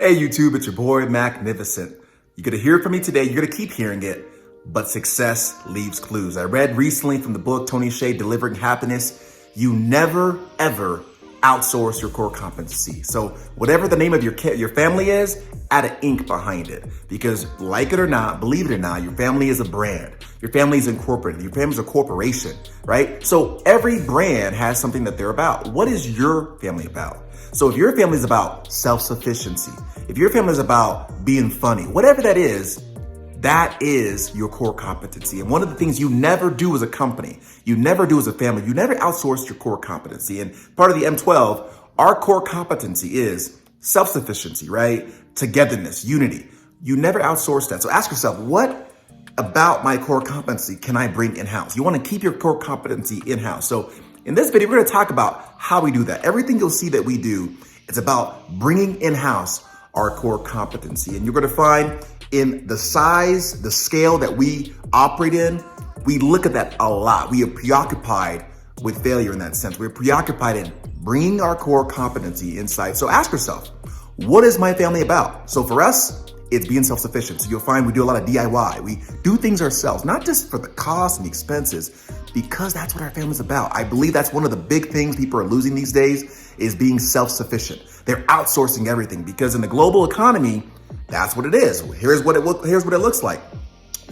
Hey YouTube, it's your boy Maknificent. You're gonna hear from me today, you're gonna keep hearing it, but success leaves clues. I read recently from the book Tony Hsieh, Delivering Happiness, you never ever outsource your core competency. So whatever the name of your family is, add an ink behind it. Because like it or not, believe it or not, your family is a brand. Your family is incorporated. Your family is a corporation, right? So every brand has something that they're about. What is your family about? So if your family is about self-sufficiency, if your family is about being funny, whatever that is your core competency. And one of the things you never do as a company, you never do as a family, you never outsource your core competency. And part of the M12, our core competency is self-sufficiency, right? Togetherness, unity. You never outsource that. So ask yourself, what about my core competency can I bring in-house? You want to keep your core competency in-house. So in this video, we're going to talk about how we do that. Everything you'll see that we do is about bringing in-house our core competency. And you're going to find in the size, the scale that we operate in, we look at that a lot. We are preoccupied with failure in that sense. We're preoccupied in bringing our core competency inside. So ask yourself, what is my family about? So for us, it's being self-sufficient. So you'll find we do a lot of DIY. We do things ourselves, not just for the cost and the expenses, because that's what our family's about. I believe that's one of the big things people are losing these days is being self-sufficient. They're outsourcing everything because in the global economy, that's what it is. Here's what it looks like.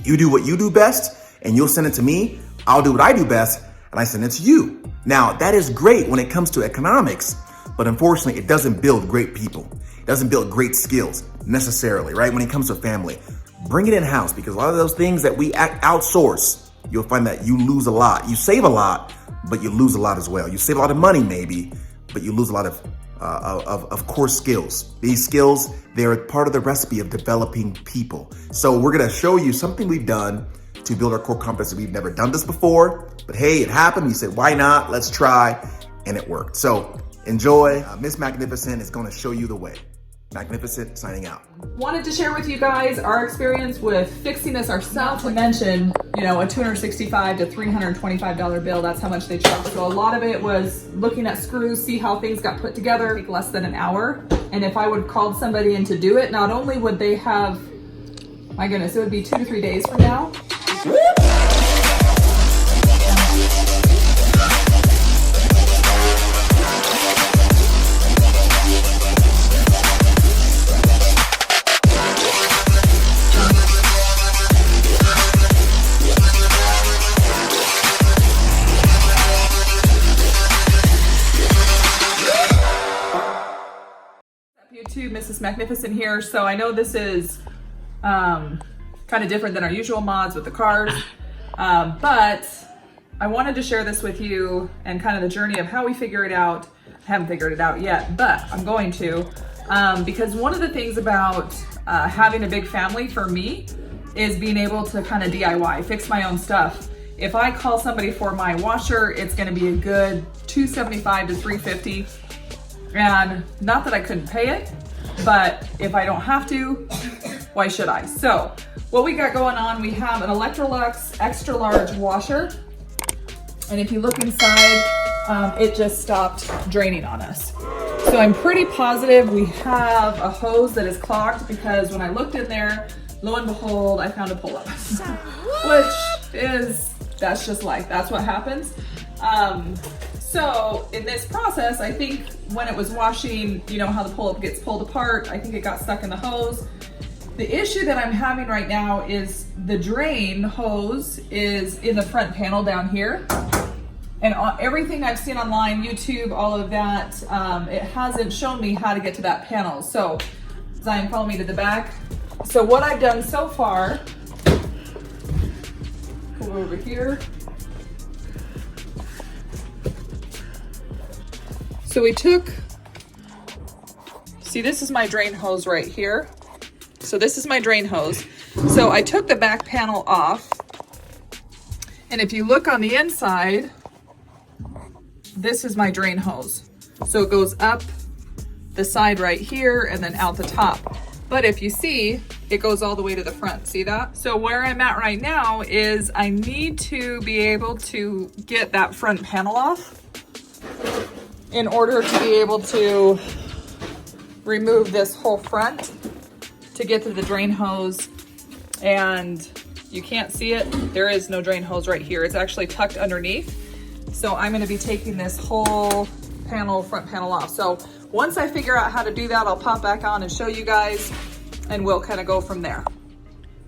You do what you do best and you'll send it to me. I'll do what I do best and I send it to you. Now, that is great when it comes to economics, but unfortunately, it doesn't build great people. It doesn't build great skills necessarily, right? When it comes to family, bring it in-house because a lot of those things that we outsource, you'll find that you lose a lot. You save a lot, but you lose a lot as well. You save a lot of money maybe, but you lose a lot of core skills. These skills, they're part of the recipe of developing people. So we're gonna show you something we've done to build our core competency. We've never done this before, but hey, it happened. We said, why not? Let's try, and it worked. So enjoy. Miss Magnificent is gonna show you the way. Magnificent signing out. Wanted to share with you guys our experience with fixing this ourselves. To mention, a $265 to $325 bill, that's how much they charge. So a lot of it was looking at screws, see how things got put together, take less than an hour. And if I would have called somebody in to do it, not only would they have, my goodness, it would be 2 to 3 days from now. YouTube, Mrs. Magnificent here. So I know this is kind of different than our usual mods with the cars, but I wanted to share this with you and kind of the journey of how we figure it out. I haven't figured it out yet, but I'm going to, because one of the things about having a big family for me is being able to kind of DIY, fix my own stuff. If I call somebody for my washer, it's going to be a good $275 to $350. And not that I couldn't pay it, but if I don't have to, why should I? So what we got going on, we have an Electrolux extra large washer. And if you look inside, it just stopped draining on us. So I'm pretty positive we have a hose that is clogged because when I looked in there, lo and behold, I found a pull-up, which is, that's just life. That's what happens. So in this process, I think when it was washing, you know how the pull-up gets pulled apart, I think it got stuck in the hose. The issue that I'm having right now is the drain hose is in the front panel down here. And everything I've seen online, YouTube, all of that, it hasn't shown me how to get to that panel. So Zion, follow me to the back. So what I've done so far, go over here. So we took, see, this is my drain hose right here. So this is my drain hose. So I took the back panel off. And if you look on the inside, this is my drain hose. So it goes up the side right here and then out the top. But if you see, it goes all the way to the front. See that? So where I'm at right now is I need to be able to get that front panel off in order to be able to remove this whole front to get to the drain hose, and you can't see it. There is no drain hose right here. It's actually tucked underneath. So I'm gonna be taking this whole panel, front panel off. So once I figure out how to do that, I'll pop back on and show you guys, and we'll kind of go from there.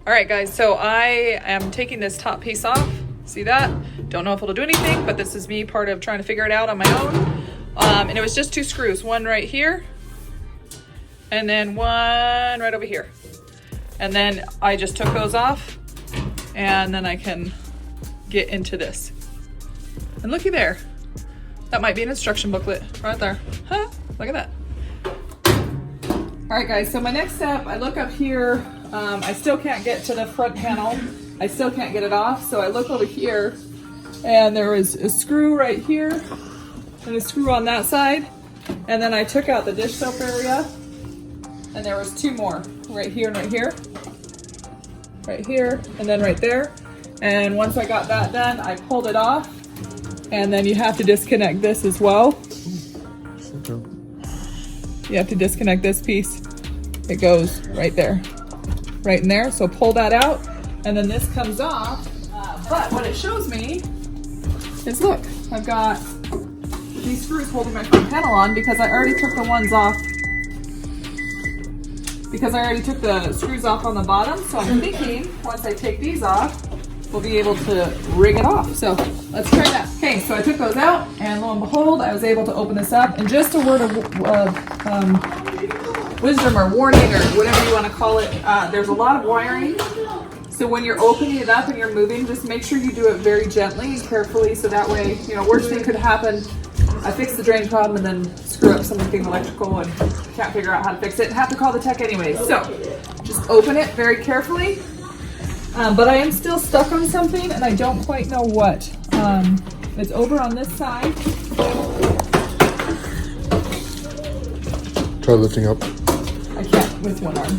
All right, guys, so I am taking this top piece off. See that? Don't know if it'll do anything, but this is me part of trying to figure it out on my own. And it was just 2 screws, one right here, and then one right over here. And then I just took those off, and then I can get into this. And looky there. That might be an instruction booklet right there. Huh? Look at that. All right, guys, so my next step, I look up here. I still can't get to the front panel. I still can't get it off. So I look over here, and there is a screw right here and a screw on that side. And then I took out the dish soap area, and there was 2 more right here and right here. Right here, and then right there. And once I got that done, I pulled it off. And then you have to disconnect this as well. You have to disconnect this piece. It goes right there, right in there. So pull that out, and then this comes off. But what it shows me is, look, I've got these screws holding my front panel on because I already took the ones off. Because I already took the screws off on the bottom. So I'm thinking once I take these off, we'll be able to rig it off. So let's try that. Okay, so I took those out, and lo and behold, I was able to open this up. And just a word of wisdom or warning or whatever you want to call it, there's a lot of wiring. So when you're opening it up and you're moving, just make sure you do it very gently and carefully, so that way, you know, worst thing could happen, I fix the drain problem and then screw up something electrical and can't figure out how to fix it and have to call the tech anyway. So just open it very carefully. But I am still stuck on something, and I don't quite know what. It's over on this side. Try lifting up. I can't with one arm.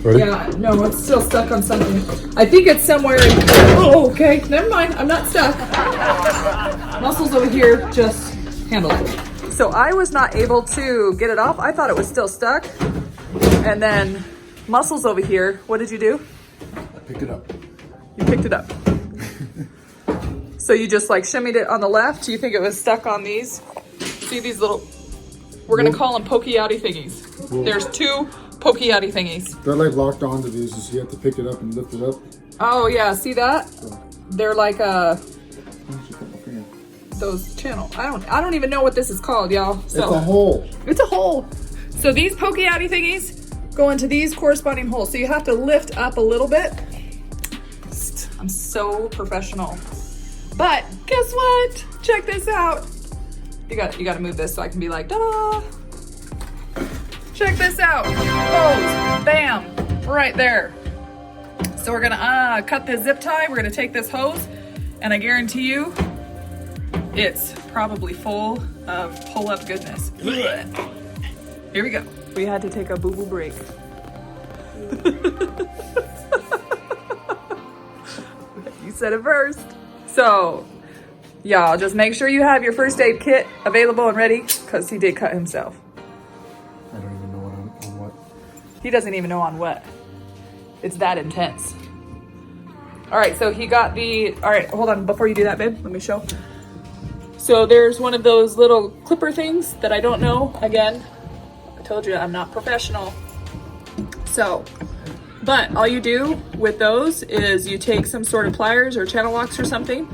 Ready? Yeah, no, it's still stuck on something. I think it's somewhere in... Oh, okay, never mind. I'm not stuck. Muscles over here just handle it. So I was not able to get it off. I thought it was still stuck. And then... Muscles over here. What did you do? I picked it up. You picked it up. So you just like shimmied it on the left. Do you think it was stuck on these? See these little, we're going to call them pokey-outy thingies. There's 2 pokey-outy thingies. They're like locked onto these, so you have to pick it up and lift it up. Oh yeah, see that? They're like those channel. I don't even know what this is called, y'all. So, it's a hole. It's a hole. So these pokey-outy thingies go into these corresponding holes. So you have to lift up a little bit. I'm so professional. But guess what? Check this out. You got to move this so I can be like, ta-da. Check this out. Hose. Bam. Right there. So we're gonna cut this zip tie. We're gonna take this hose, and I guarantee you, it's probably full of pull-up goodness. Here we go. We had to take a boo-boo break. You said it first. So, y'all, just make sure you have your first aid kit available and ready, because he did cut himself. I don't even know on what. He doesn't even know on what. It's that intense. All right, so he got the... All right, hold on. Before you do that, babe, let me show. So there's one of those little clipper things that I don't know. Again, I told you I'm not professional. So, but all you do with those is you take some sort of pliers or channel locks or something,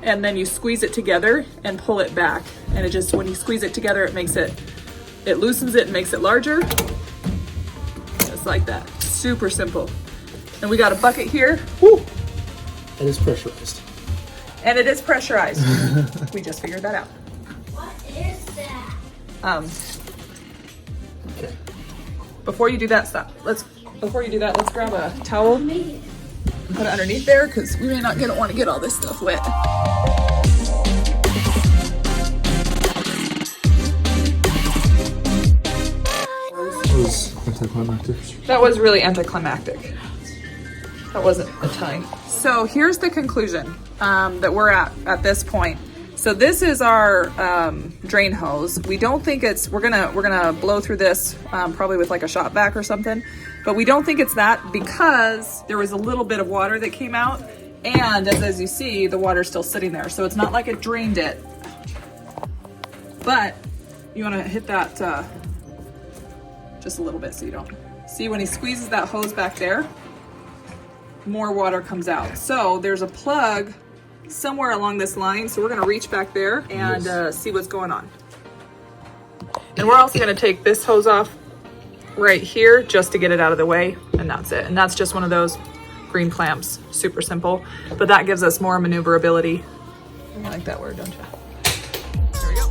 and then you squeeze it together and pull it back. And it just, when you squeeze it together, it makes it, it loosens it and makes it larger. Just like that. Super simple. And we got a bucket here. Woo! And it's pressurized. And it is pressurized. We just figured that out. What is that? Okay. Before you do that, stop. Before you do that, let's grab a towel and put it underneath there, because we may not want to get all this stuff wet. That was anticlimactic. That was really anticlimactic. That wasn't a tie. So here's the conclusion that we're at this point. So this is our drain hose. We don't think it's, we're gonna blow through this probably with like a shop vac or something, but we don't think it's that because there was a little bit of water that came out, and as you see, the water's still sitting there. So it's not like it drained it, but you wanna hit that just a little bit so you don't, see when he squeezes that hose back there, more water comes out. So there's a plug somewhere along this line, so we're going to reach back there and see what's going on. And we're also going to take this hose off right here just to get it out of the way, and that's it. And that's just one of those green clamps, super simple, but that gives us more maneuverability. You like that word, don't you? There we go.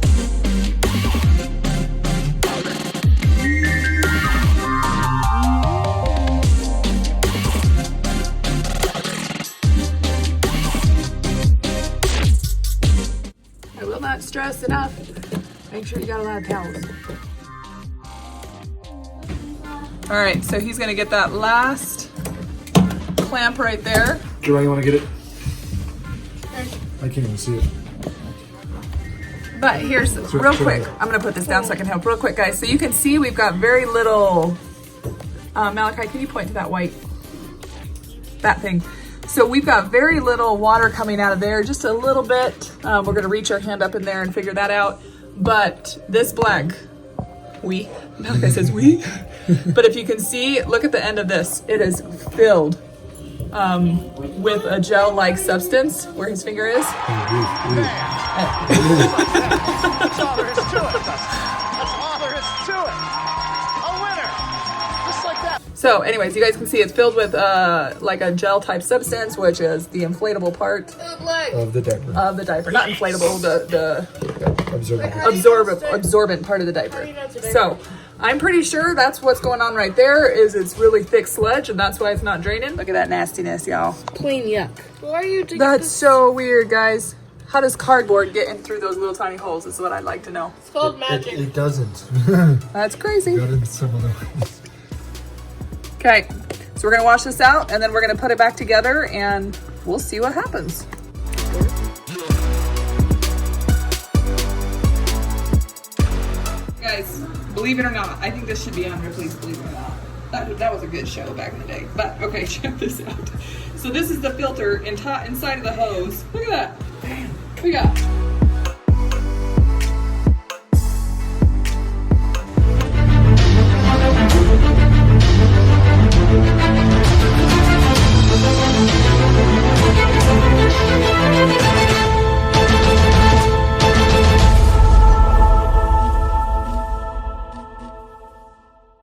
Not stress enough. Make sure you got a lot of towels. All right, so he's gonna get that last clamp right there. Joanne, you want to get it? I can't even see it. But here's, real quick, I'm gonna put this down so I can help real quick, guys. So you can see we've got very little, Malachi, can you point to that white, that thing? So we've got very little water coming out of there, just a little bit. We're gonna reach our hand up in there and figure that out. But this black, Malachi says we. But if you can see, look at the end of this. It is filled with a gel-like substance where his finger is. That's all there is to it. That's all there is to it. A winner. Just like that. So anyways, you guys can see it's filled with like a gel type substance, which is the inflatable part Of the diaper. Not inflatable, the Absorbent. absorbent part of the diaper. So I'm pretty sure that's what's going on right there, is it's really thick sludge, and that's why it's not draining. Look at that nastiness, y'all. Plain yuck. Why are you doing That's so weird, guys. How does cardboard get in through those little tiny holes is what I'd like to know. It's called magic. It doesn't. That's crazy. Got in some other ways. Okay, so we're gonna wash this out and then we're gonna put it back together and we'll see what happens. Guys, believe it or not, I think this should be on here, please believe it or not. That was a good show back in the day. But okay, check this out. So this is the filter inside of the hose. Look at that. Damn. We got